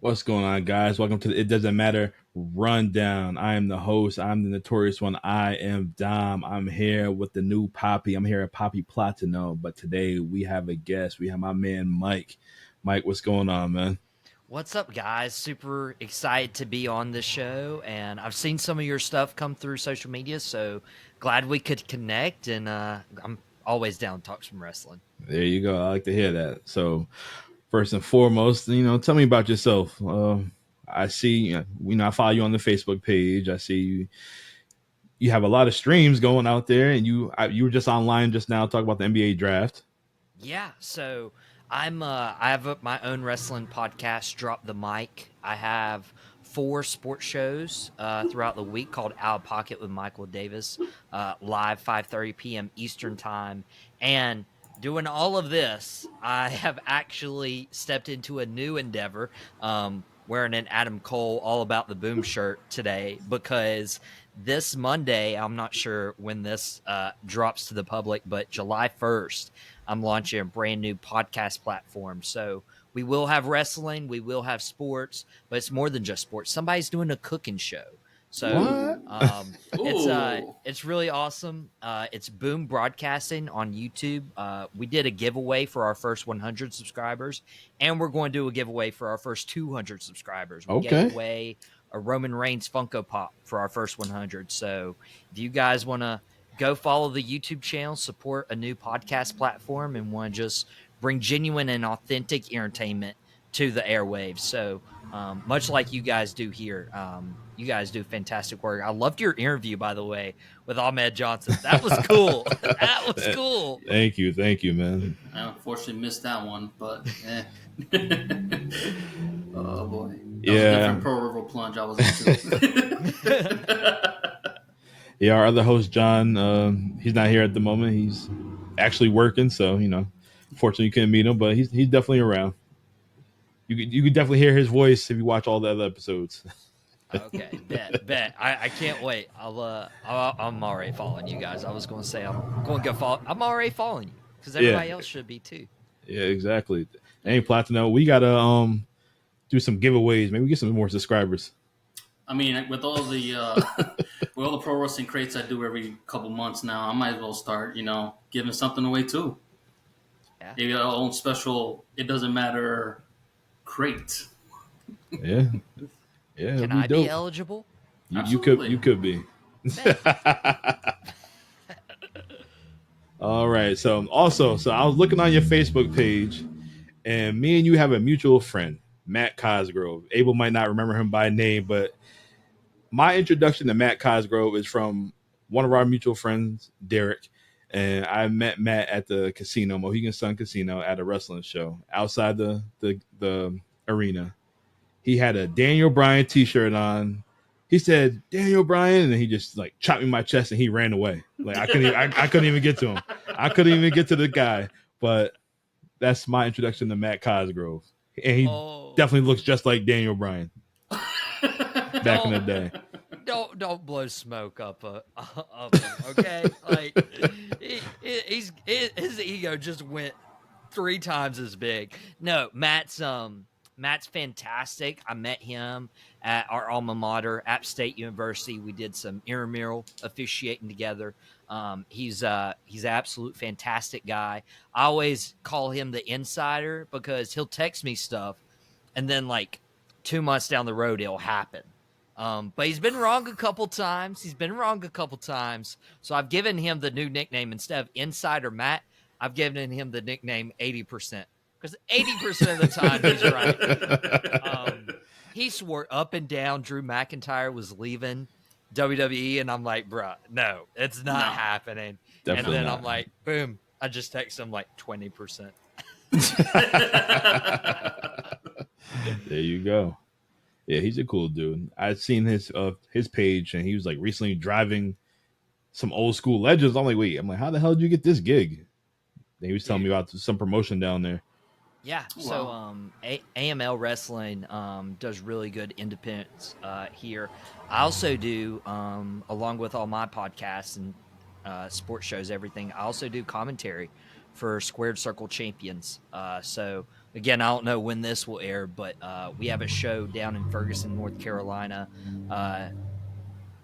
What's going on, guys? Welcome to the It Doesn't Matter Rundown. I am the host. I'm the Notorious one. I am Dom. I'm here with the new Papi. I'm here at Papi Platano. But today we have a guest. We have my man Mike. Mike, what's going on, man? What's up, guys? Super excited to be on the show, and I've seen some of your stuff come through social media, so glad we could connect, and I'm always down to talk some wrestling. There you go. I like to hear that. So, first and foremost, tell me about yourself. I see, I follow you on the Facebook page. I see you have a lot of streams going out there, and you were just online just now talking about the NBA draft. Yeah, so I have my own wrestling podcast, Drop the Mic. I have 4 sports shows throughout the week called Out of Pocket with Michael Davis, live 5:30 p.m. Eastern Time. And doing all of this, I have actually stepped into a new endeavor, wearing an Adam Cole All About the Boom shirt today, because this Monday, I'm not sure when this drops to the public, but July 1st, I'm launching a brand new podcast platform. So we will have wrestling, we will have sports, but it's more than just sports. Somebody's doing a cooking show. So it's really awesome. It's Boom Broadcasting on YouTube. We did a giveaway for our first 100 subscribers, and we're going to do a giveaway for our first 200 subscribers. We gave away a Roman Reigns Funko Pop for our first 100. So if you guys want to go follow the YouTube channel, support a new podcast platform, and want to just bring genuine and authentic entertainment to the airwaves. So much like you guys do here, you guys do fantastic work. I loved your interview, by the way, with Ahmed Johnson. That was cool. That was cool. Thank you, man. I unfortunately missed that one, but oh boy. That was a different Pro River plunge I was into. Yeah, our other host, John, he's not here at the moment. He's actually working, so, fortunately you couldn't meet him, but he's definitely around. You could definitely hear his voice if you watch all the other episodes. Okay, bet. I can't wait. I'm already following you guys. I was going to say I'm going to go follow. I'm already following you because everybody else should be too. Yeah, exactly. Hey, Platano, we gotta do some giveaways. Maybe we get some more subscribers. I mean, with all the with all the pro wrestling crates I do every couple months now, I might as well start, giving something away too. Yeah. Maybe our own special. It doesn't matter. Crate. Yeah. Can I be eligible? You could be. All right. So I was looking on your Facebook page, and me and you have a mutual friend, Matt Cosgrove. Abel might not remember him by name, but my introduction to Matt Cosgrove is from one of our mutual friends, Derek. And I met Matt at the casino, Mohegan Sun Casino, at a wrestling show outside the arena. He had a Daniel Bryan t-shirt on. He said, Daniel Bryan, and he just like chopped me in my chest and he ran away. Like I couldn't even get to him. I couldn't even get to the guy. But that's my introduction to Matt Cosgrove. And he definitely looks just like Daniel Bryan back in the day. Don't blow smoke up him, okay? Like his ego just went 3 times as big. No, Matt's fantastic. I met him at our alma mater, App State University. We did some intramural officiating together. He's an absolute fantastic guy. I always call him the insider because he'll text me stuff, and then like 2 months down the road, it'll happen. But he's been wrong a couple times. So I've given him the new nickname. Instead of Insider Matt, I've given him the nickname 80%. Because 80% of the time he's right. He swore up and down Drew McIntyre was leaving WWE, and I'm like, bruh, no, it's not happening. Definitely and then not. I'm like, boom, I just text him like 20%. There you go. Yeah, he's a cool dude. I've seen his page, and he was like recently driving some old school legends. I'm like, how the hell did you get this gig? And he was telling me about some promotion down there. Yeah, so AML Wrestling does really good independence here. I also do, along with all my podcasts and sports shows, everything, I also do commentary for Squared Circle Champions. So again, I don't know when this will air, but we have a show down in Ferguson, North Carolina,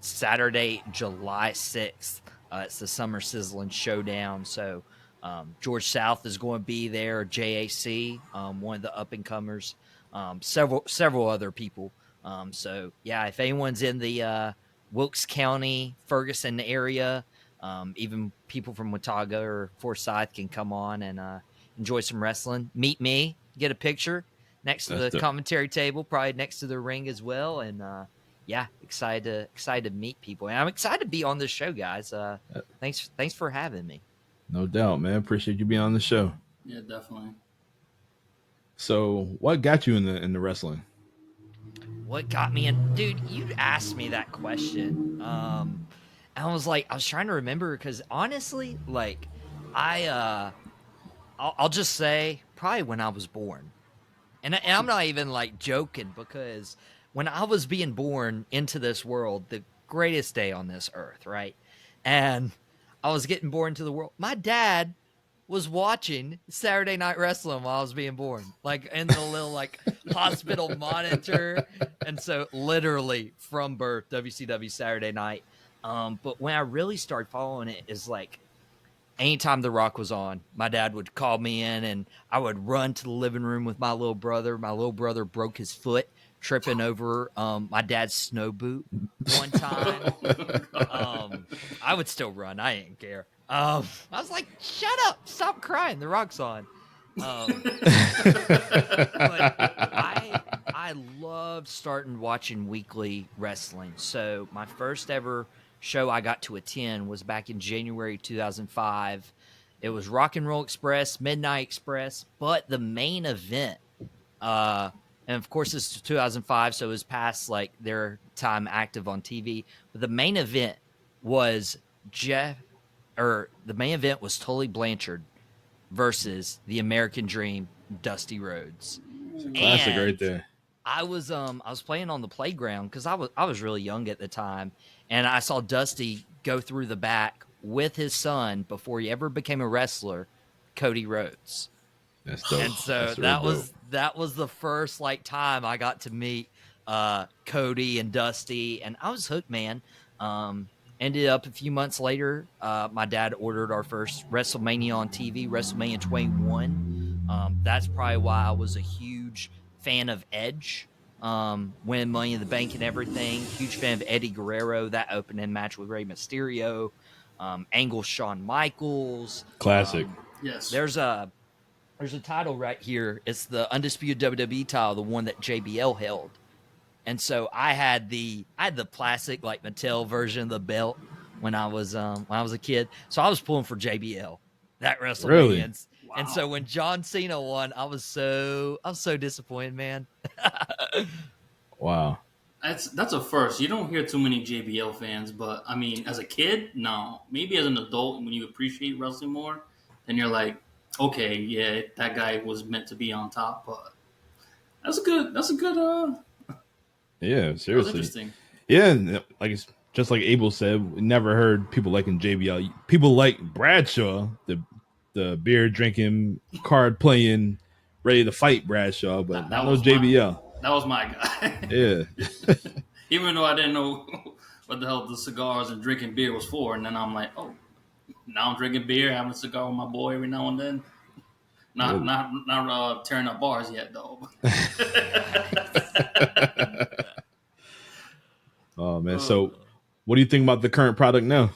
Saturday, July 6th. It's the Summer Sizzling Showdown. So George South is going to be there, JAC, one of the up-and-comers, several other people. So, yeah, if anyone's in the Wilkes County, Ferguson area, even people from Watauga or Forsyth can come on and enjoy some wrestling. Meet me, get a picture next to the commentary table, probably next to the ring as well. And yeah, excited to meet people. And I'm excited to be on this show, guys. Thanks for having me. No doubt, man. Appreciate you being on the show. Yeah, definitely. So, what got you in the wrestling? What got me in? Dude, you asked me that question. And I was trying to remember because honestly, like, I'll just say probably when I was born. And I'm not even like joking, because when I was being born into this world, the greatest day on this earth, right? And I was getting born into the world. My dad was watching Saturday Night Wrestling while I was being born, like in the little like hospital monitor. And so literally from birth, WCW Saturday Night. But when I really started following it is like, anytime The Rock was on, my dad would call me in and I would run to the living room with my little brother. My little brother broke his foot tripping over my dad's snow boot one time. I would still run. I didn't care. I was like, shut up. Stop crying. The Rock's on. But I loved starting watching weekly wrestling. So my first ever show I got to attend was back in January 2005. It was Rock and Roll Express, Midnight Express, but the main event, and of course this is 2005, so it was past like their time active on TV. But the main event was Tully Blanchard versus the American Dream, Dusty Rhodes. Classic right there. I was playing on the playground because I was really young at the time, and I saw Dusty go through the back with his son before he ever became a wrestler, Cody Rhodes. That's dope. And so that was the first like time I got to meet Cody and Dusty, and I was hooked, man. Ended up a few months later, my dad ordered our first WrestleMania on TV, WrestleMania 21. That's probably why I was a huge fan of Edge, winning Money in the Bank and everything. Huge fan of Eddie Guerrero, that opening match with Rey Mysterio. Angle Shawn Michaels. Classic. Yes. There's a title right here. It's the Undisputed WWE title, the one that JBL held. And so I had the plastic like Mattel version of the belt when I was a kid. So I was pulling for JBL that WrestleMania. Really? Wow. And so when John Cena won, I was so disappointed, man. Wow. That's a first. You don't hear too many JBL fans, but I mean, as a kid, no. Maybe as an adult, when you appreciate wrestling more, then you're like, okay, yeah, that guy was meant to be on top. But that's a good. Yeah, That seriously. was interesting. Yeah, and just like Abel said, we never heard people liking JBL. People like Bradshaw, the beer drinking, card playing, ready to fight Bradshaw, but not no JBL. That was my guy. Yeah. Even though I didn't know what the hell the cigars and drinking beer was for, and then I'm like, oh, now I'm drinking beer, having a cigar with my boy every now and then. Not tearing up bars yet though. Oh man, so what do you think about the current product now?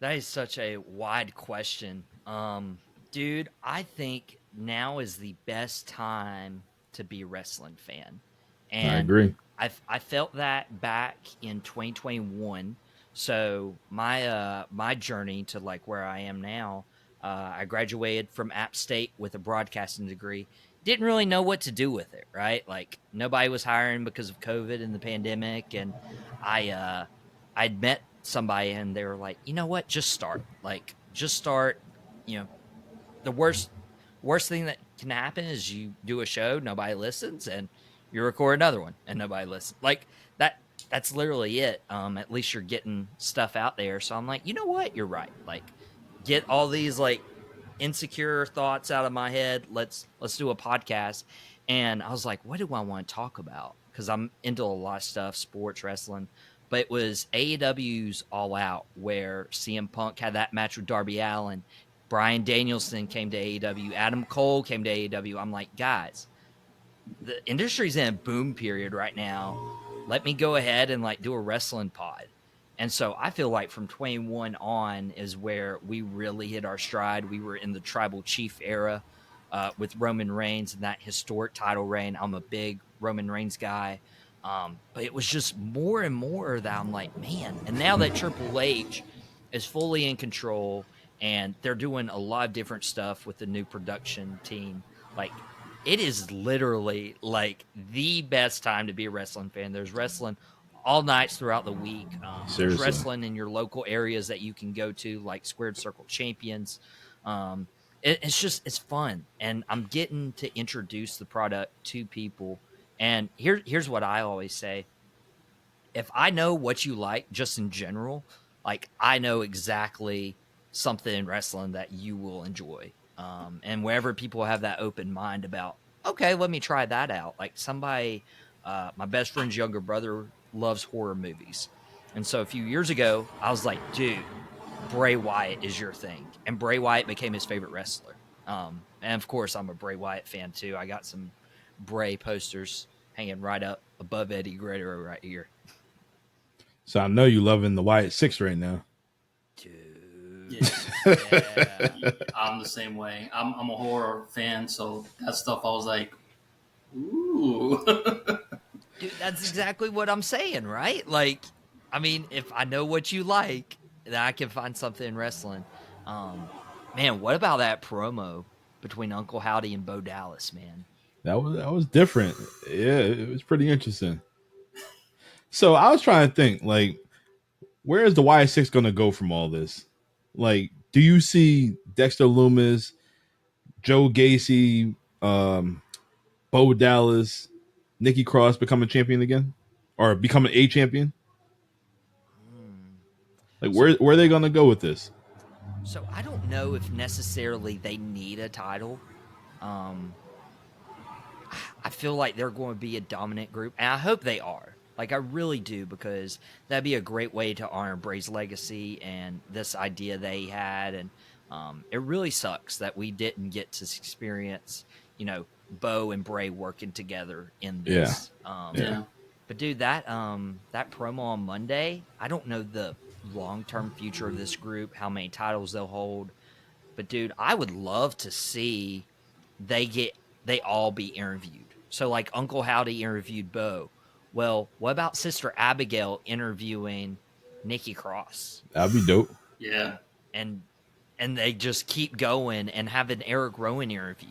That is such a wide question. Dude, I think now is the best time to be a wrestling fan. And I agree. I felt that back in 2021. So my journey to like where I am now, I graduated from App State with a broadcasting degree. Didn't really know what to do with it, right? Like nobody was hiring because of COVID and the pandemic, and I'd met somebody and they were like, you know what, just start. You know, the worst thing that can happen is you do a show, nobody listens, and you record another one and nobody listens. Like that's literally it. At least you're getting stuff out there. So I'm like, you know what, you're right. Like get all these like insecure thoughts out of my head. Let's do a podcast. And I was like, what do I want to talk about? Because I'm into a lot of stuff, sports, wrestling. But it was AEW's All Out, where CM Punk had that match with Darby Allin. Bryan Danielson came to AEW. Adam Cole came to AEW. I'm like, guys, the industry's in a boom period right now. Let me go ahead and like do a wrestling pod. And so I feel like from 21 on is where we really hit our stride. We were in the tribal chief era with Roman Reigns and that historic title reign. I'm a big Roman Reigns guy. But it was just more and more that I'm like, man. And now that Triple H is fully in control and they're doing a lot of different stuff with the new production team, like, it is literally like the best time to be a wrestling fan. There's wrestling all nights throughout the week. There's wrestling in your local areas that you can go to, like Squared Circle Champions. It's fun, and I'm getting to introduce the product to people. And here's what I always say: if I know what you like, just in general, like I know exactly something in wrestling that you will enjoy. And wherever people have that open mind about, okay, let me try that out. Like somebody, my best friend's younger brother loves horror movies. And so a few years ago, I was like, dude, Bray Wyatt is your thing. And Bray Wyatt became his favorite wrestler. And of course, I'm a Bray Wyatt fan too. I got some Bray posters hanging right up above Eddie Guerrero right here. So I know you loving the Wyatt 6 right now. Dude. Yeah. I'm the same way. I'm a horror fan, so that stuff I was like, ooh. Dude, that's exactly what I'm saying, right? Like, I mean, if I know what you like, then I can find something in wrestling. Man, what about that promo between Uncle Howdy and Bo Dallas, man? That was different. Yeah, it was pretty interesting. So I was trying to think, like, where is the Y6 going to go from all this? Like, do you see Dexter Lumis, Joe Gacy, Bo Dallas, Nikki Cross becoming champion again, or becoming a champion? Like, where are they going to go with this? So I don't know if necessarily they need a title. I feel like they're going to be a dominant group, and I hope they are. Like, I really do, because that'd be a great way to honor Bray's legacy and this idea they had. And it really sucks that we didn't get to experience, Bo and Bray working together in this. Yeah. But dude, that promo on Monday, I don't know the long-term future of this group, how many titles they'll hold. But dude, I would love to see they all be interviewed. So like Uncle Howdy interviewed Bo. Well, what about Sister Abigail interviewing Nikki Cross? That'd be dope. Yeah. And they just keep going and have an Eric Rowan interview.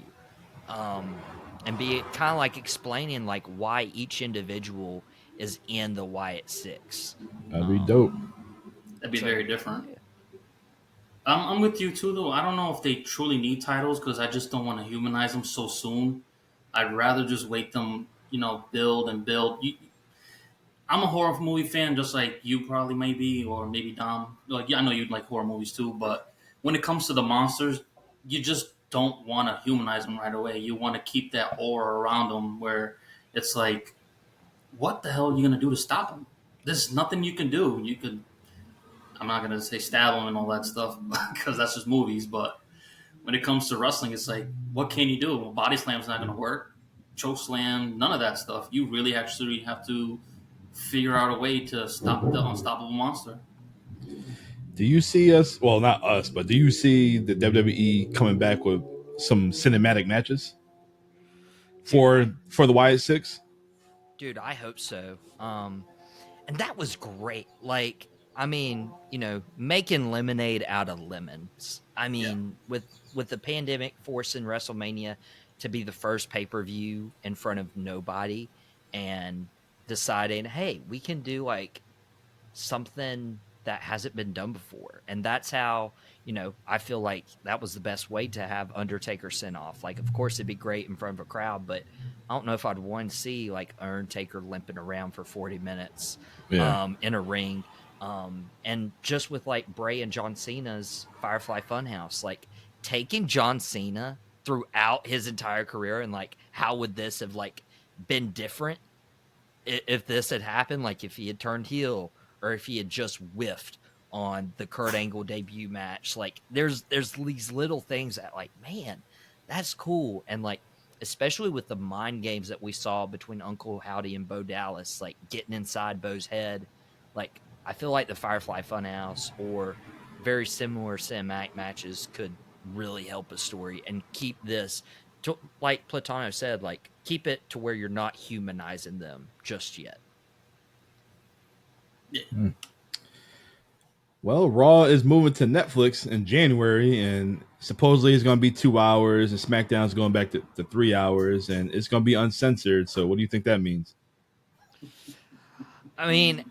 And be kind of like explaining like why each individual is in the Wyatt 6. That'd be dope. That'd be very different. Yeah. I'm with you too, though. I don't know if they truly need titles, because I just don't want to humanize them so soon. I'd rather just wait them, build and build. I'm a horror movie fan, just like you probably may be, or maybe Dom. Like, yeah, I know you'd like horror movies too, but when it comes to the monsters, you just don't want to humanize them right away. You want to keep that aura around them, where it's like, what the hell are you going to do to stop them? There's nothing you can do. I'm not going to say stab them and all that stuff, because that's just movies, but when it comes to wrestling, it's like, what can you do? Well, body slam's not going to work. Choke slam, none of that stuff. You really actually have to figure out a way to stop the unstoppable monster. Do you see us? Well, not us, but do you see the WWE coming back with some cinematic matches for the Wyatt 6? Dude, I hope so. And that was great. Like, I mean, making lemonade out of lemons. I mean, with the pandemic forcing WrestleMania to be the first pay-per-view in front of nobody, and deciding, hey, we can do like something that hasn't been done before. And that's how, I feel like that was the best way to have Undertaker sent off. Like, of course, it'd be great in front of a crowd, but I don't know if I'd want to see like Undertaker limping around for 40 minutes in a ring. And just with like Bray and John Cena's Firefly Funhouse, like taking John Cena throughout his entire career and like how would this have like been different if this had happened, like if he had turned heel or if he had just whiffed on the Kurt Angle debut match. Like there's these little things that like, man, that's cool. And like, especially with the mind games that we saw between Uncle Howdy and Bo Dallas, like getting inside Bo's head. Like I feel like the Firefly Funhouse or very similar cinematic matches could really help a story and keep this to, like Platano said, like keep it to where you're not humanizing them just yet. Yeah. Well, Raw is moving to Netflix in January, and supposedly it's going to be 2 hours, and SmackDown is going back to 3 hours, and it's going to be uncensored. So what do you think that means? I mean,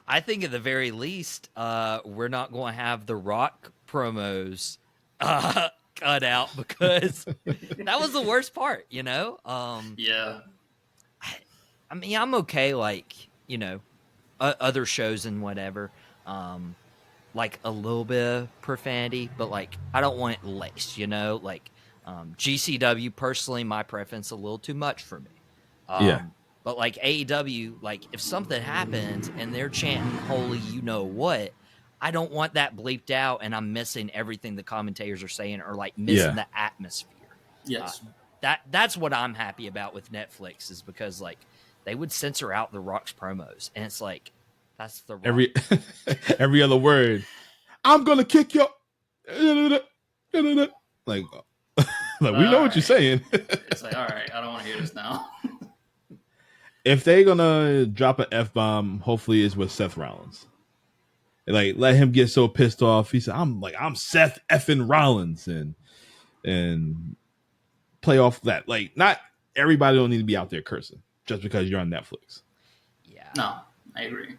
I think at the very least, we're not going to have the Rock promos cut out because that was the worst part, you know? Yeah. I mean, I'm okay, like, you know, other shows and whatever. Like a little bit of profanity, but like I don't want it laced, you know? Like GCW, personally, my preference a little too much for me. Yeah. But like AEW, like if something happens and they're chanting holy you know what, I don't want that bleeped out and I'm missing everything the commentators are saying or like missing the atmosphere. Yes. That's what I'm happy about with Netflix is because like they would censor out the Rock's promos and it's like that's the Rock. every other word. I'm gonna kick your like we know what you're saying. It's like, all right, I don't want to hear this now. If they're gonna drop an F-bomb, hopefully it's with Seth Rollins. Like let him get so pissed off. He said, I'm Seth effing Rollins and play off that. Like not everybody don't need to be out there cursing just because you're on Netflix. Yeah. No, I agree.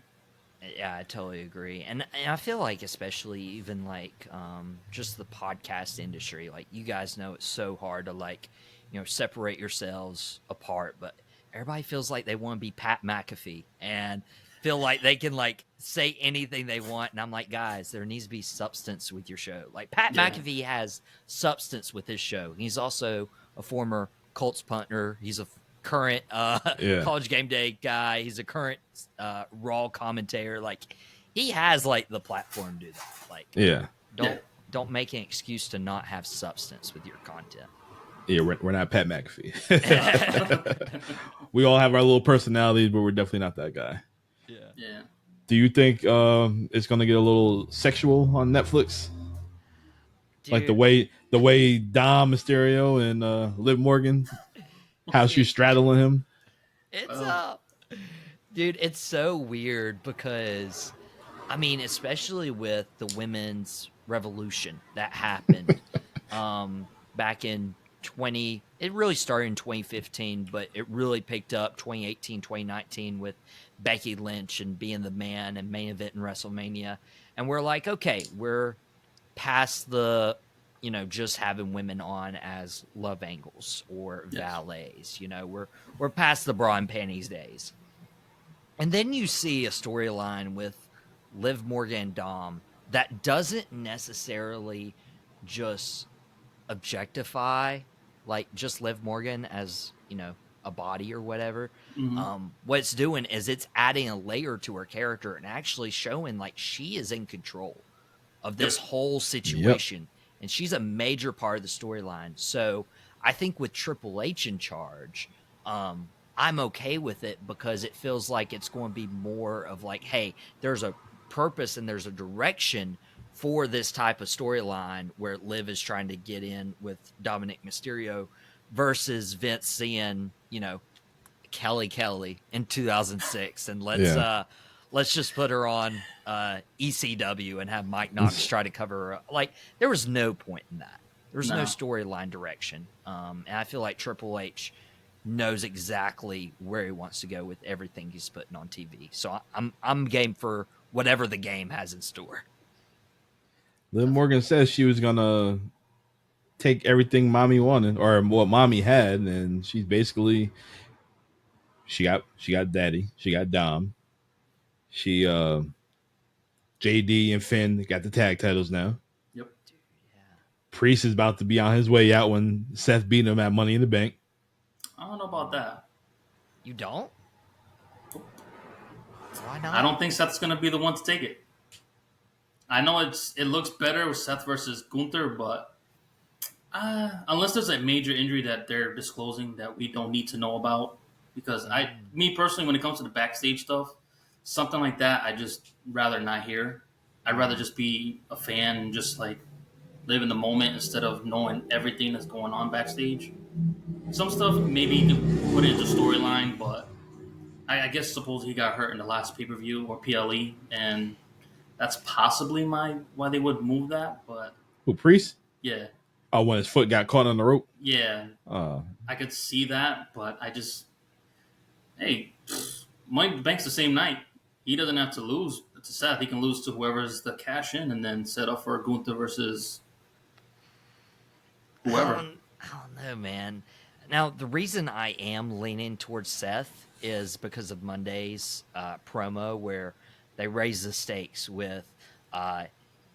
Yeah, I totally agree. And I feel like especially even like just the podcast industry, like you guys know it's so hard to like, you know, separate yourselves apart, but everybody feels like they want to be Pat McAfee and feel like they can like say anything they want. And I'm like, guys, there needs to be substance with your show. Like Pat McAfee has substance with his show. He's also a former Colts punter. He's a current College Game Day guy. He's a current Raw commentator. Like he has like the platform to do that. Like don't make an excuse to not have substance with your content. Yeah, we're not Pat McAfee. We all have our little personalities, but we're definitely not that guy. Yeah. Do you think it's gonna get a little sexual on Netflix? Dude. Like the way Dom Mysterio and Liv Morgan, how she's straddling him. It's dude, it's so weird because I mean, especially with the women's revolution that happened back in it really started in 2015, but it really picked up 2018, 2019 with Becky Lynch and being the man and main event in WrestleMania. And we're like, okay, we're past the, you know, just having women on as love angles or valets. You know, we're past the bra and panties days. And then you see a storyline with Liv Morgan and Dom that doesn't necessarily just objectify like just Liv Morgan as, you know, a body or whatever. Mm-hmm. What it's doing is it's adding a layer to her character and actually showing like she is in control of this whole situation. And she's a major part of the storyline. So I think with Triple H in charge, I'm okay with it because it feels like it's going to be more of like, hey, there's a purpose and there's a direction for this type of storyline where Liv is trying to get in with Dominik Mysterio versus Vince seeing, you know, Kelly in 2006 and let's just put her on ECW and have Mike Knox try to cover her up. Like there was no point in that. There was no storyline direction. And I feel like Triple H knows exactly where he wants to go with everything he's putting on TV. So I'm game for whatever the game has in store. Liv Morgan says she was gonna take everything mommy wanted or what mommy had, and she's basically she got daddy, she got Dom, she JD and Finn got the tag titles now. Yep. Dude, yeah. Priest is about to be on his way out when Seth beat him at Money in the Bank. I don't know about that. You don't? Why not? I don't think Seth's going to be the one to take it. I know it looks better with Seth versus Gunther, but unless there's a major injury that they're disclosing that we don't need to know about, because me personally, when it comes to the backstage stuff, something like that, I just rather not hear. I'd rather just be a fan and just like live in the moment instead of knowing everything that's going on backstage. Some stuff maybe you can put into storyline, but I guess suppose he got hurt in the last pay-per-view or PLE, and that's possibly why they would move that. But Who, Priest? yeah. Oh, when his foot got caught on the rope? Yeah. I could see that, but Money in the Bank's the same night. He doesn't have to lose to Seth. He can lose to whoever's the cash in and then set up for Gunther versus whoever. I don't know, man. Now, the reason I am leaning towards Seth is because of Monday's promo where they raise the stakes with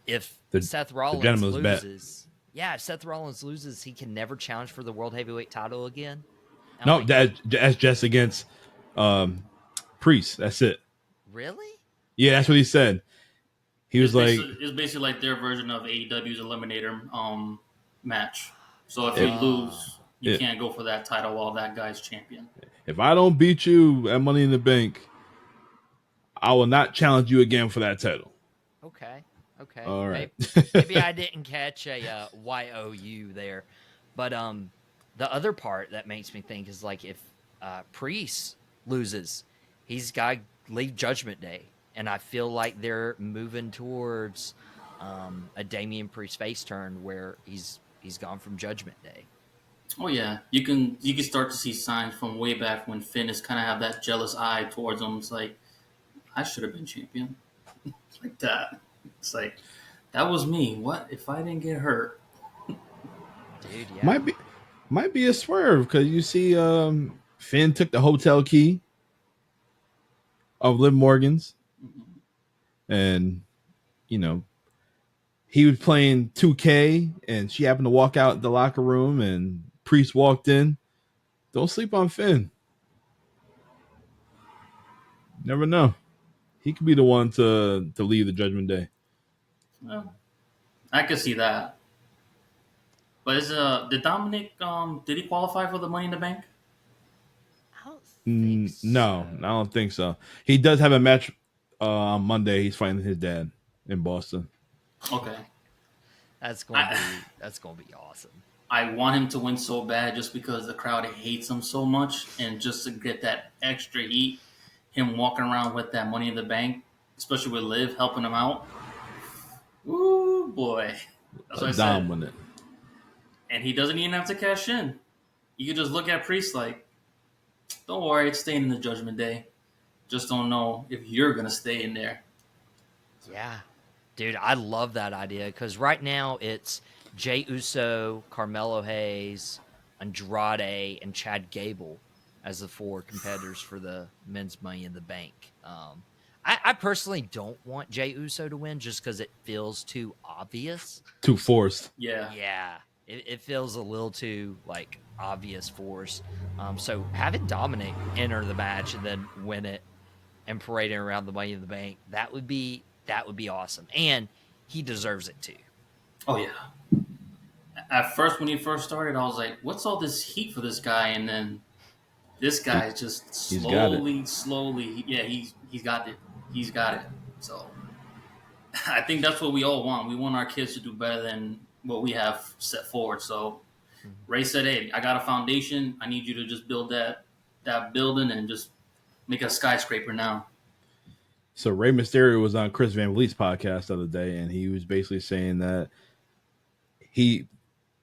if Seth Rollins loses. Yeah, if Seth Rollins loses, he can never challenge for the World Heavyweight title again. No, that's just against Priest. That's it. Really? Yeah, that's what he said. It's basically like their version of AEW's Eliminator match. So if you lose, you can't go for that title while that guy's champion. If I don't beat you at Money in the Bank, I will not challenge you again for that title. Okay. All right. Maybe I didn't catch a YOU there. But the other part that makes me think is like if Priest loses, he's got to leave Judgment Day. And I feel like they're moving towards a Damian Priest face turn where he's gone from Judgment Day. Oh yeah, you can start to see signs from way back when Finn is kind of have that jealous eye towards him. It's like, I should have been champion, like that. It's like, that was me. What if I didn't get hurt? Dude, yeah. Might be a swerve because you see, Finn took the hotel key of Liv Morgan's, and he was playing 2K, and she happened to walk out the locker room, and Priest walked in. Don't sleep on Finn. Never know. He could be the one to leave the Judgment Day. Well, I could see that. But did Dominik did he qualify for the Money in the Bank? I don't think so. No, I don't think so. He does have a match on Monday. He's fighting his dad in Boston. Okay. That's going to be awesome. I want him to win so bad just because the crowd hates him so much, and just to get that extra heat, him walking around with that Money in the Bank, especially with Liv helping him out. Ooh, boy. That's what I said. Dominant. And he doesn't even have to cash in. You can just look at Priest like, don't worry, it's staying in the Judgment Day. Just don't know if you're going to stay in there. Yeah. Dude, I love that idea because right now it's Jey Uso, Carmelo Hayes, Andrade, and Chad Gable as the 4 competitors for the men's Money in the Bank. I personally don't want Jey Uso to win just because it feels too obvious. Too forced. Yeah. Yeah. It feels a little too, obvious force. So having Dominik enter the match and then win it and parading around the Money in the Bank, that would be awesome. And he deserves it too. Oh, yeah. At first, when he first started, I was like, what's all this heat for this guy? And then this guy is just slowly. Yeah, he's got it. He's got it. So I think that's what we all want. We want our kids to do better than what we have set forward. So Ray said, hey, I got a foundation. I need you to just build that building and just make a skyscraper now. So Rey Mysterio was on Chris Van Vliet's podcast the other day, and he was basically saying that he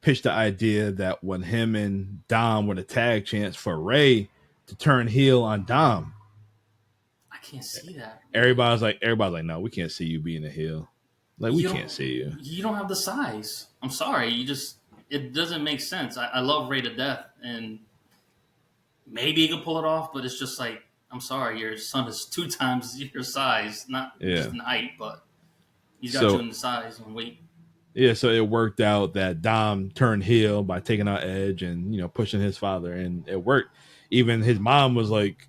pitched the idea that when him and Dom were the tag champs, for Rey to turn heel on Dom. I can't see that. Everybody's like, no, we can't see you being a heel. Like, we can't see you. You don't have the size. I'm sorry. It doesn't make sense. I love Rey to death, and maybe he could pull it off, but it's just like, I'm sorry, your son is 2 times your size, not just in height, but he's got you in the size and weight. Yeah, so it worked out that Dom turned heel by taking out Edge and pushing his father, and it worked. Even his mom was like,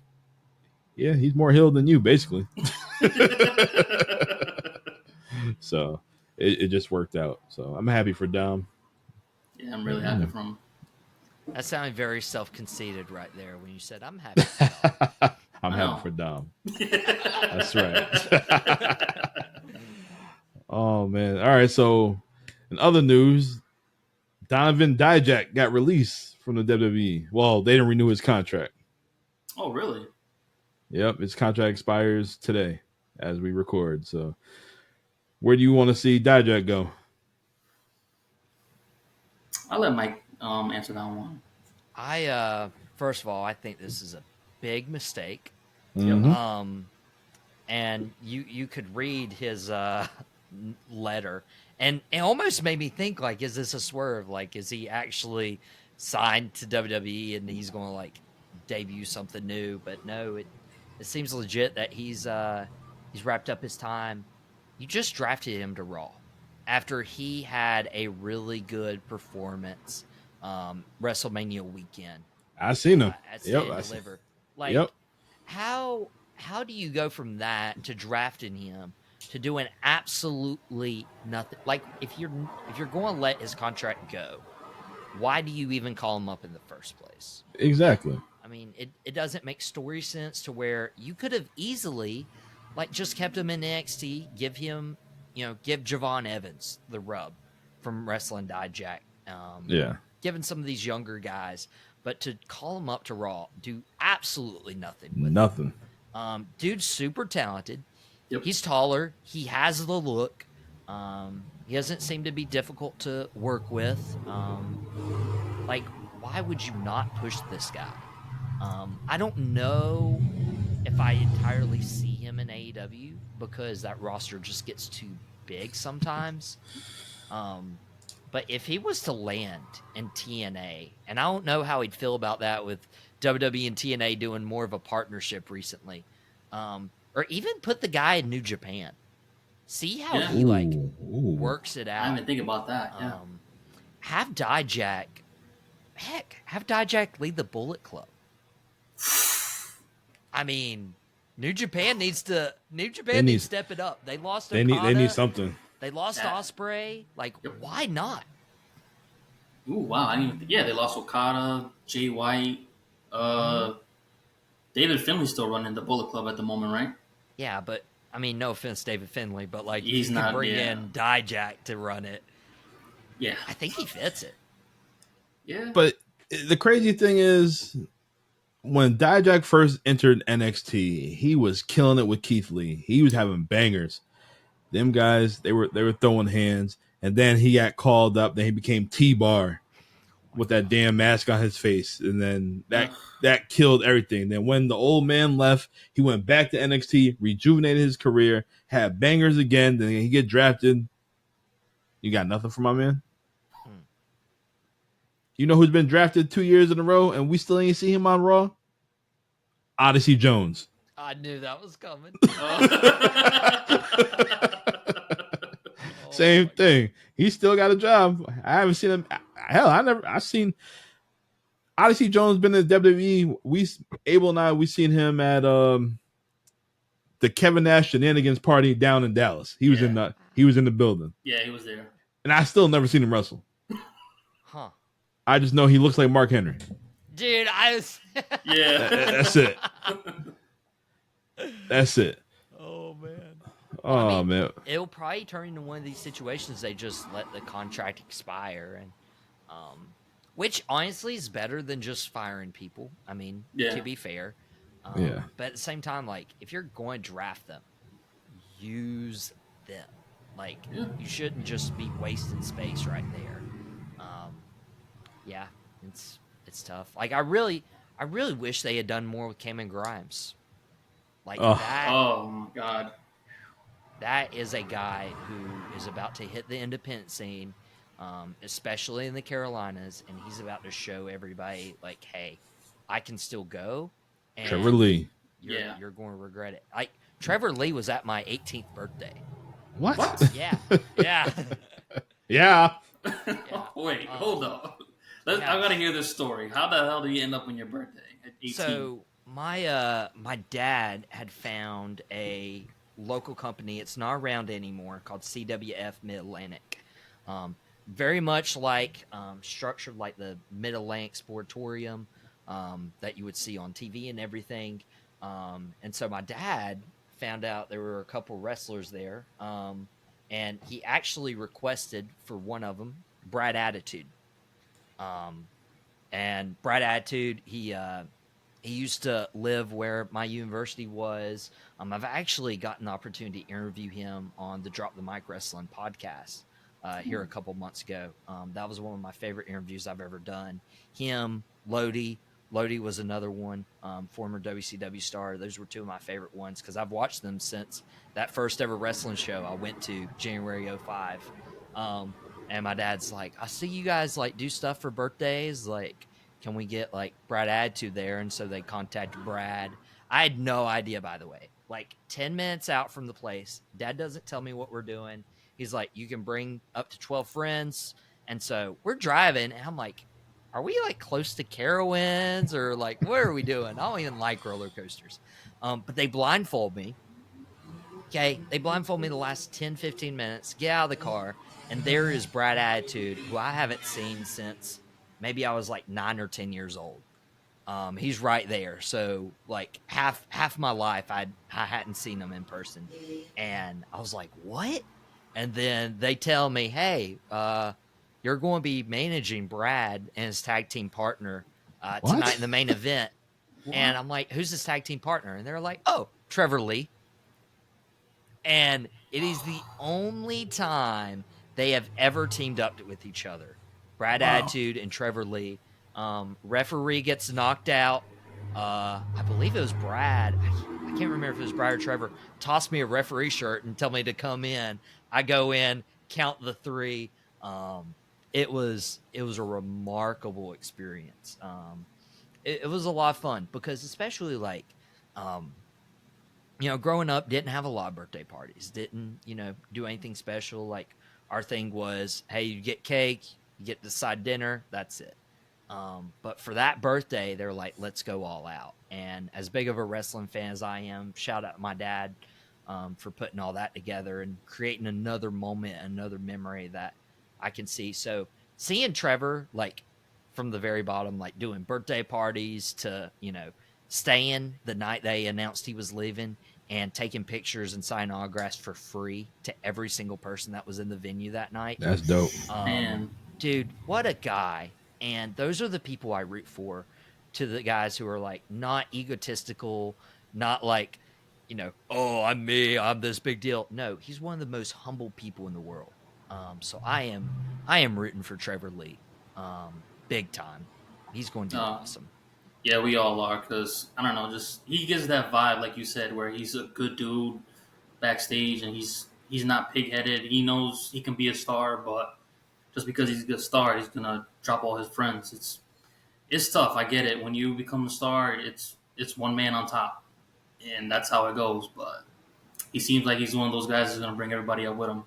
"Yeah, he's more heel than you, basically." So it just worked out. So I'm happy for Dom. Yeah, I'm really happy for him. That sounded very self-conceited right there when you said, "I'm happy for Dom." I'm happy for Dom. That's right. Oh man! All right. So in other news, Donovan Dijak got released from the WWE. Well, they didn't renew his contract. Oh, really? Yep, his contract expires today as we record. So, where do you want to see Dijak go? I'll let Mike answer that one. First of all, I think this is a big mistake. Mm-hmm. And you could read his letter, and it almost made me think, like, is this a swerve? Like, is he actually signed to WWE and he's going to like debut something new? But no, it seems legit that he's wrapped up his time. You just drafted him to Raw after he had a really good performance WrestleMania weekend. I seen him. At Yep. Stand and Deliver. Like, yep. How do you go from that to drafting him to doing absolutely nothing? Like, if you're going to let his contract go, why do you even call him up in the first place? Exactly. I mean, it doesn't make story sense to where you could have easily, like, just kept him in NXT, give Javon Evans the rub from Wrestling Dijak. Yeah. Given some of these younger guys, but to call him up to Raw, do absolutely nothing with nothing. Dude's super talented. Yep. He's taller. He has the look. He doesn't seem to be difficult to work with. Like, why would you not push this guy? I don't know if I entirely see him in AEW because that roster just gets too big sometimes. But if he was to land in TNA, and I don't know how he'd feel about that with WWE and TNA doing more of a partnership recently, or even put the guy in New Japan, see how he works it out. I didn't even think about that. Yeah. Have Dijak lead the Bullet Club. I mean, New Japan needs to step it up. They lost Okada. They need something. They lost Ospreay. Like, why not? Ooh, wow. They lost Okada, Jay White. David Finley's still running the Bullet Club at the moment, right? Yeah, but, I mean, no offense, David Finley, but, like, he's you not, can bring in Dijak to run it. Yeah. I think he fits it. Yeah. But the crazy thing is, when Dijak first entered NXT, he was killing it with Keith Lee. He was having bangers. Them guys, they were throwing hands, and then he got called up. Then he became T-Bar with that damn mask on his face, and then that killed everything. Then when the old man left, he went back to NXT, rejuvenated his career, had bangers again. Then he get drafted. You got nothing for my man. You know who's been drafted 2 years in a row, and we still ain't see him on Raw? Odyssey Jones. I knew that was coming. Same thing. He still got a job. I haven't seen him. Hell, I've seen Odyssey Jones been in WWE. We seen him at the Kevin Nash shenanigans party down in Dallas. He was in the building. Yeah, he was there. And I still never seen him wrestle. Huh. I just know he looks like Mark Henry. Dude, That's it. That's it. Oh, man. Oh, man. It'll probably turn into one of these situations they just let the contract expire, and which honestly is better than just firing people. I mean, to be fair. But at the same time, like, if you're going to draft them, use them. Like, you shouldn't just be wasting space right there. It's tough. Like, I really wish they had done more with Cameron Grimes. Like that. Oh my God. That is a guy who is about to hit the independent scene, especially in the Carolinas, and he's about to show everybody, like, hey, I can still go. And Trevor Lee. You're going to regret it. Like, Trevor Lee was at my 18th birthday. What? Yeah. Yeah. Wait, hold up. I gotta hear this story. How the hell did you end up on your birthday at 18? So my dad had found a local company. It's not around anymore, called CWF Mid Atlantic. Very much like structured like the Mid Atlantic Sportatorium that you would see on TV and everything. And so my dad found out there were a couple wrestlers there, and he actually requested for one of them, Brad Attitude. And Brad Attitude, he used to live where my university was. I've actually gotten the opportunity to interview him on the Drop the Mic Wrestling podcast here a couple months ago. That was one of my favorite interviews I've ever done. Him, Lodi. Lodi was another one, former WCW star. Those were two of my favorite ones because I've watched them since that first ever wrestling show I went to, January 05. And my dad's like, I see you guys like do stuff for birthdays. Like, can we get like Brad Attitude there? And so they contacted Brad. I had no idea, by the way. Like 10 minutes out from the place, Dad doesn't tell me what we're doing. He's like, you can bring up to 12 friends. And so we're driving, and I'm like, are we like close to Carowinds or like what are we doing? I don't even like roller coasters. But they blindfold me. Okay, they blindfold me the last 10, 15 minutes, get out of the car, and there is Brad Attitude, who I haven't seen since maybe I was like 9 or 10 years old. He's right there. So like half my life I hadn't seen him in person. And I was like, what? And then they tell me, hey, you're going to be managing Brad and his tag team partner tonight in the main event. And I'm like, who's his tag team partner? And they're like, oh, Trevor Lee. And it is the only time they have ever teamed up with each other. Brad Attitude and Trevor Lee. Referee gets knocked out. I believe it was Brad. I can't remember if it was Brad or Trevor. Tossed me a referee shirt and tell me to come in. I go in, count the 3. It was a remarkable experience. It was a lot of fun because especially like, growing up, didn't have a lot of birthday parties. Didn't, do anything special. Like our thing was, hey, you get cake, you get the side dinner, that's it. But for that birthday, they're like, let's go all out. And as big of a wrestling fan as I am, shout out to my dad for putting all that together and creating another moment, another memory that I can see. So seeing Trevor, like from the very bottom, like doing birthday parties to, staying the night they announced he was leaving and taking pictures and signing autographs for free to every single person that was in the venue that night. That's dope. Man. Dude, what a guy. And those are the people I root for, to the guys who are like not egotistical, not like, oh, I'm me, I'm this big deal. No, he's one of the most humble people in the world. So I am rooting for Trevor Lee, big time. He's going to be awesome. Yeah, we all are, because, I don't know, just he gives that vibe, like you said, where he's a good dude backstage, and he's not pig-headed. He knows he can be a star, but just because he's a good star, he's going to drop all his friends. It's tough, I get it. When you become a star, it's one man on top, and that's how it goes, but he seems like he's one of those guys who's going to bring everybody up with him,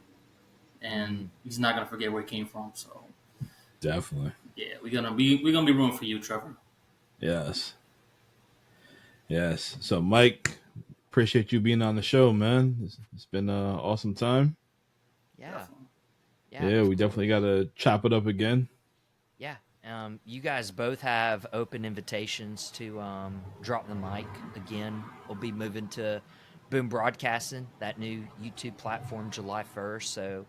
and he's not going to forget where he came from, so. Definitely. Yeah, we're gonna be rooting for you, Trevor. Yes. So, Mike, appreciate you being on the show, man. It's been an awesome time. Yeah. Yeah, we definitely got to chop it up again. Yeah. You guys both have open invitations to drop the mic again. We'll be moving to Boom Broadcasting, that new YouTube platform, July 1st. So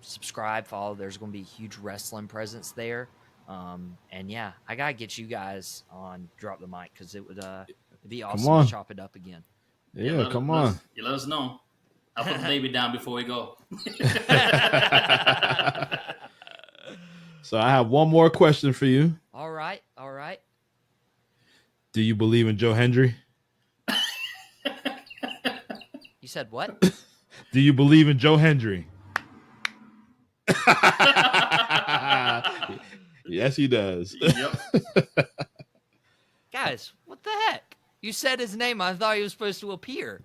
subscribe, follow. There's going to be a huge wrestling presence there. And yeah, I gotta get you guys on Drop the Mic because it'd be awesome to chop it up again. Yeah, come on. Let us know. I'll put the baby down before we go. So I have one more question for you. All right. Do you believe in Joe Hendry? You said what? Do you believe in Joe Hendry? Yes, he does. Yep. Guys, what the heck? You said his name. I thought he was supposed to appear.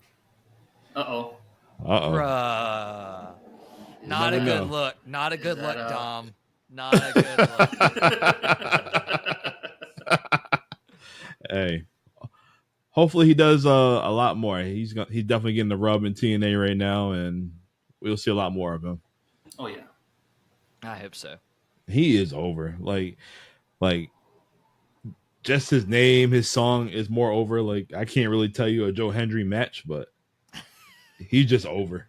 Uh-oh. Bruh. Not a never good know. look. Not a good look, Dom. Not a good look. Hey, hopefully he does a lot more. He's definitely getting the rub in TNA right now, and we'll see a lot more of him. Oh yeah, I hope so. He is over. Like just his name, his song is more over. Like I can't really tell you a Joe Hendry match, but he's just over.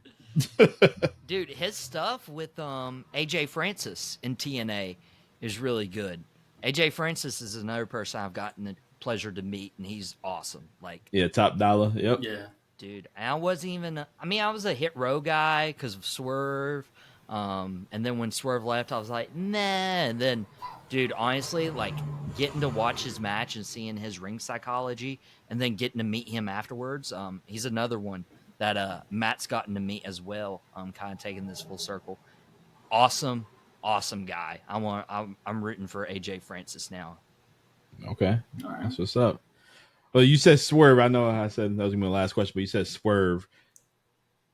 Dude, his stuff with AJ Francis in TNA is really good. AJ Francis is another person I've gotten the pleasure to meet, and he's awesome. Like, Yeah, Top Dollar. Yep. yeah. dude, I wasn't even. I was a Hit Row guy because of Swerve, and then when Swerve left, I was like, nah. And then, dude, honestly, like getting to watch his match and seeing his ring psychology, and then getting to meet him afterwards. He's another one that Matt's gotten to meet as well. Kind of taking this full circle. Awesome guy. I'm rooting for AJ Francis now. Okay, All right. that's what's up. Well, you said Swerve. I know I said that was gonna be my last question, but you said Swerve.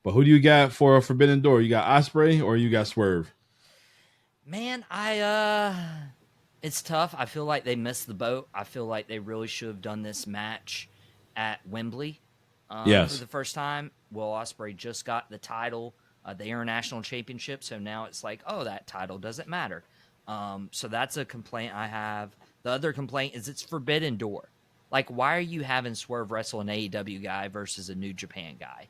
But who do you got for a Forbidden Door? You got Osprey or you got Swerve? Man, it's tough. I feel like they missed the boat. I feel like they really should have done this match at Wembley Yes. for the first time. Will Ospreay just got the title, the International Championship, so now it's like, oh, that title doesn't matter. So that's a complaint I have. The other complaint is it's Forbidden Door. Like, why are you having Swerve wrestle an AEW guy versus a New Japan guy,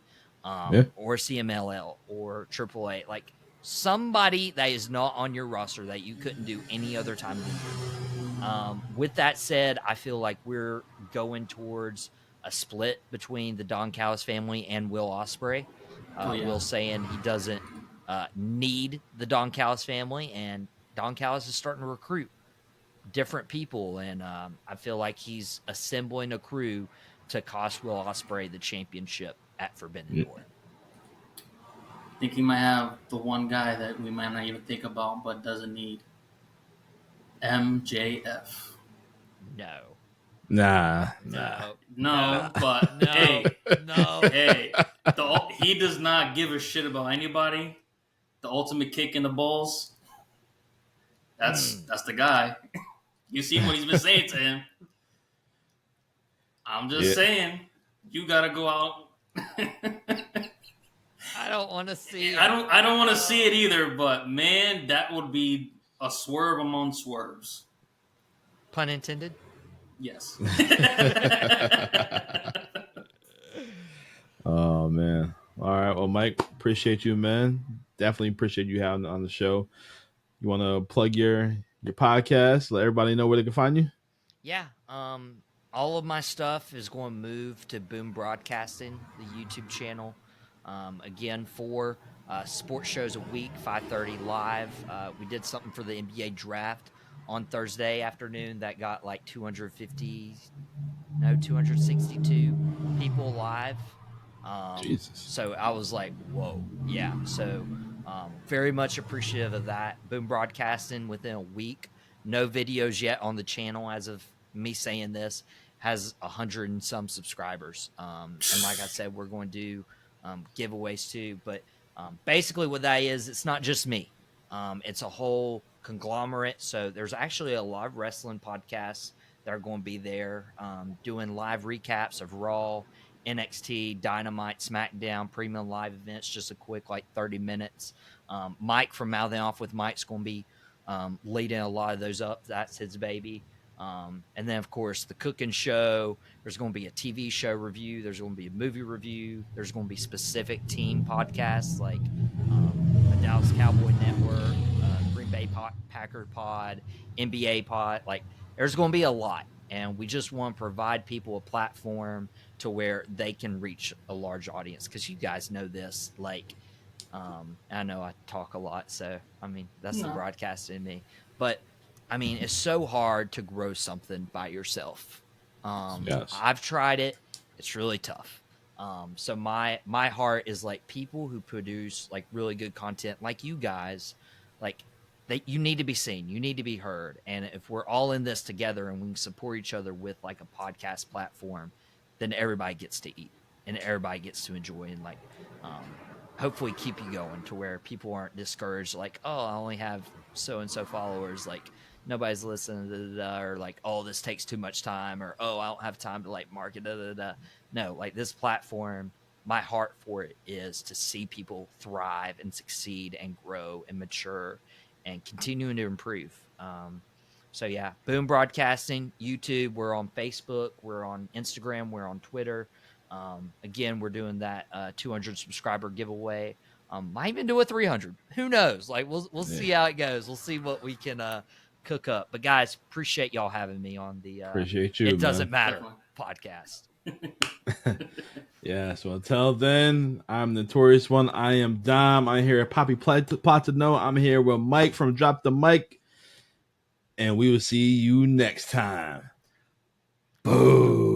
or CMLL or AAA? Like, somebody that is not on your roster that you couldn't do any other time of the year. With that said, I feel like we're going towards a split between the Don Callis family and Will Ospreay. Will saying he doesn't need the Don Callis family, and Don Callis is starting to recruit different people, and I feel like he's assembling a crew to cost Will Ospreay the championship at Forbidden Door. I think he might have the one guy that we might not even think about, but doesn't need. MJF. No. Nah. But hey, he does not give a shit about anybody. The ultimate kick in the balls. That's the guy. You see what he's been saying to him. I'm just saying, you gotta go out. I don't want to see it. I don't want to see it either, but man, that would be a swerve among swerves. Pun intended? Yes. Oh man. All right. Well, Mike, appreciate you, man. Definitely appreciate you having on the show. You want to plug your podcast? Let everybody know where they can find you. Yeah. All of my stuff is going to move to Boom Broadcasting, the YouTube channel. Again, 4 sports shows a week, 5:30 live. We did something for the NBA draft on Thursday afternoon that got like 262 people live. Jesus. So I was like, whoa. Yeah. So very much appreciative of that. Boom Broadcasting within a week. No videos yet on the channel as of me saying this. Has 100 and some subscribers. And like I said, we're going to do giveaways too. But basically what that is, it's not just me. It's a whole conglomerate. So there's actually a lot of wrestling podcasts that are going to be there doing live recaps of Raw, NXT, Dynamite, SmackDown, premium live events, just a quick 30 minutes. Mike from Mouthing Off with Mike's going to be leading a lot of those up. That's his baby. And then, of course, the cooking show. There's going to be a TV show review. There's going to be a movie review. There's going to be specific team podcasts like a Dallas Cowboy Network, Green Bay Packer Pod, NBA Pod. There's going to be a lot. And we just want to provide people a platform to where they can reach a large audience. Because you guys know this. I know I talk a lot. So, that's the broadcaster in me. But it's so hard to grow something by yourself. Yes. I've tried it. It's really tough. So my heart is people who produce really good content like you guys, you need to be seen. You need to be heard. And if we're all in this together and we can support each other with a podcast platform, then everybody gets to eat and everybody gets to enjoy and hopefully keep you going to where people aren't discouraged. Like, oh, I only have so and so followers. Like nobody's listening, or like, oh, this takes too much time, or oh, I don't have time to like market. No, like this platform, my heart for it is to see people thrive and succeed and grow and mature and continuing to improve. So yeah, Boom Broadcasting, YouTube. We're on Facebook. We're on Instagram. We're on Twitter. Again, we're doing that 200 subscriber giveaway. Might even do a 300. Who knows? Like we'll see how it goes. We'll see what we can cook up. But guys, appreciate y'all having me on the Appreciate you. It Doesn't man. Matter podcast. Yeah, so until then, I'm Notorious One. I am Dom. I'm here at Papi Platano. I'm here with Mike from Drop the Mic. And we will see you next time. Boom.